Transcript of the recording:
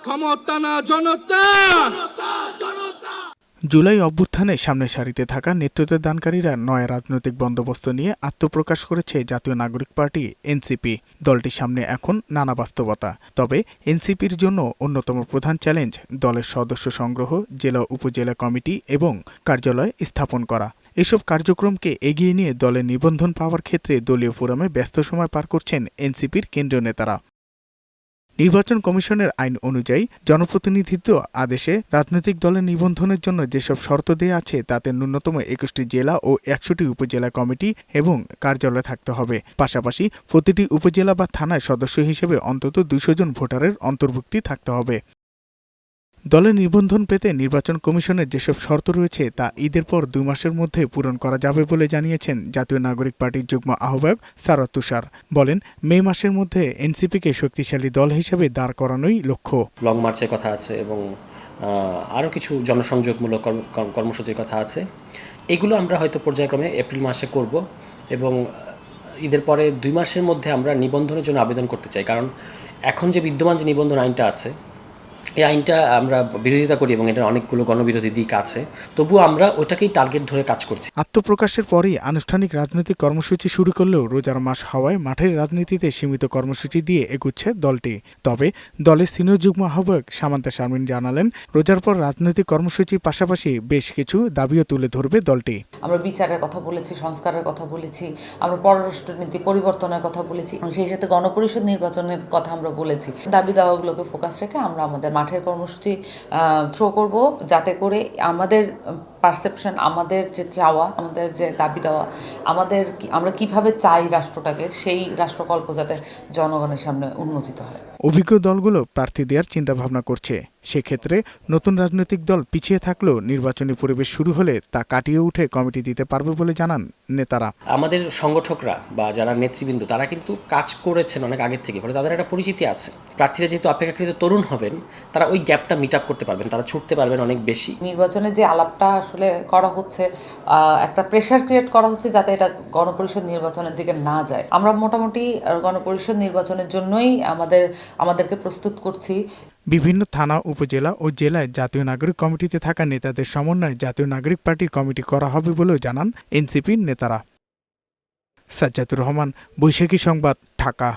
ক্ষমতা না জনতা। জুলাই অভ্যুত্থানে সামনের সারিতে থাকা নেতৃত্বদানকারীরা নয়া রাজনৈতিক বন্দোবস্ত নিয়ে আত্মপ্রকাশ করেছে জাতীয় নাগরিক পার্টি এনসিপি। দলটির সামনে এখন নানা বাস্তবতা। তবে এনসিপির জন্য অন্যতম প্রধান চ্যালেঞ্জ দলের সদস্য সংগ্রহ, জেলা উপজেলা কমিটি এবং কার্যালয় স্থাপন করা। এসব কার্যক্রমকে এগিয়ে নিয়ে দলের নিবন্ধন পাওয়ার ক্ষেত্রে দলীয় ফোরামে ব্যস্ত সময় পার করছেন এনসিপির কেন্দ্রীয় নেতারা। নির্বাচন কমিশনের আইন অনুযায়ী জনপ্রতিনিধিত্ব আদেশে রাজনৈতিক দলের নিবন্ধনের জন্য যেসব শর্ত দেয়া আছে তাতে ন্যূনতম ২১টি জেলা ও ১০০টি উপজেলা কমিটি এবং কার্যালয় থাকতে হবে। পাশাপাশি প্রতিটি উপজেলা বা থানায় সদস্য হিসেবে অন্তত ২০০ জন ভোটারের অন্তর্ভুক্তি থাকতে হবে। দলের নিবন্ধন পেতে নির্বাচন কমিশনের যেসব শর্ত রয়েছে তা ঈদের পর ২ মাসের মধ্যে পূরণ করা যাবে বলে জানিয়েছেন জাতীয় নাগরিক পার্টির যুগ্ম আহ্বায়ক সারাত তুষার। বলেন, মে মাসের মধ্যে এনসিপিকে শক্তিশালী দল হিসেবে দাঁড় করানোই লক্ষ্য। লং মার্চের কথা আছে এবং আরও কিছু জনসংযোগমূলক কর্মসূচির কথা আছে। এগুলো আমরা হয়তো পর্যায়ক্রমে এপ্রিল মাসে করব এবং ঈদের পরে ২ মাসের মধ্যে আমরা নিবন্ধনের জন্য আবেদন করতে চাই। কারণ এখন যে বিদ্যমান যে নিবন্ধন আইনটা আছে, এই আইনটা আমরা বিরোধিতা করি এবং এটার অনেকগুলো গণবিরোধী দিক আছে, তবুও আমরা ওটাকেই টার্গেট ধরে কাজ করছি। আত্মপ্রকাশের পরেই আনুষ্ঠানিক রাজনৈতিক কর্মসূচি শুরু করলেও রোজার মাস হওয়ায় মাঠের রাজনীতিতে সীমিত কর্মসূচি দিয়ে এগুচ্ছে দলটি। তবে দলের সিনিয়র যুগ্ম আহ্বায়ক সামান্তা শারমিন জানালেন, রোজার পর রাজনৈতিক কর্মসূচির পাশাপাশি বেশ কিছু দাবিও তুলে ধরবে দলটি। আমরা বিচারের কথা বলেছি, সংস্কারের কথা বলেছি, আমরা পররাষ্ট্রনীতি পরিবর্তনের কথা বলেছি, সেই সাথে গণপরিষদ নির্বাচনের কথা আমরা বলেছি। দাবি দাওয়াগুলোকে ফোকাস রেখে আমরা আমাদের মাঠের কর্মসূচি থ্রো করব, যাতে করে আমাদের পারসেপশন, আমাদের যে চাওয়া, আমাদের যে দাবি দেওয়া, আমরা কিভাবে চাই রাষ্ট্রটাকে, সেই রাষ্ট্রকল্প যাতে জনগণের সামনে উন্মোচিত হয়। অভিজ্ঞ দলগুলো প্রার্থী দেওয়ার চিন্তাভাবনা করছে। সেক্ষেত্রে নতুন রাজনৈতিক দল পিছিয়ে থাকলেও নির্বাচনী পরিবেশ শুরু হলে তা কাটিয়ে উঠে কমিটি দিতে পারবে বলে জানান নেতারা। আমাদের সংগঠকরা বা যারা নেতৃবৃন্দ তারা কিন্তু কাজ করেছেন অনেক আগের থেকে, ফলে তাদের একটা পরিচিতি আছে। প্রার্থীরা যেহেতু অপেক্ষাকৃত তরুণ হবেন, তারা ওই গ্যাপটা মিট আপ করতে পারবেন, তারা ছুটতে পারবেন অনেক বেশি। নির্বাচনের যে আলাপটা আসলে করা হচ্ছে, একটা প্রেশার ক্রিয়েট করা হচ্ছে যাতে এটা গণপরিষদ নির্বাচনের দিকে না যায়। আমরা মোটামুটি গণপরিষদ নির্বাচনের জন্যই আমাদেরকে প্রস্তুত করছি। বিভিন্ন থানা, উপজেলা ও জেলায় জাতীয় নাগরিক কমিটিতে থাকা নেতাদের সমন্বয়ে জাতীয় নাগরিক পার্টির কমিটি করা হবে বলেও জানান এনসিপির নেতারা। সাজ্জাদুর রহমান, বৈশাখী সংবাদ, ঢাকা।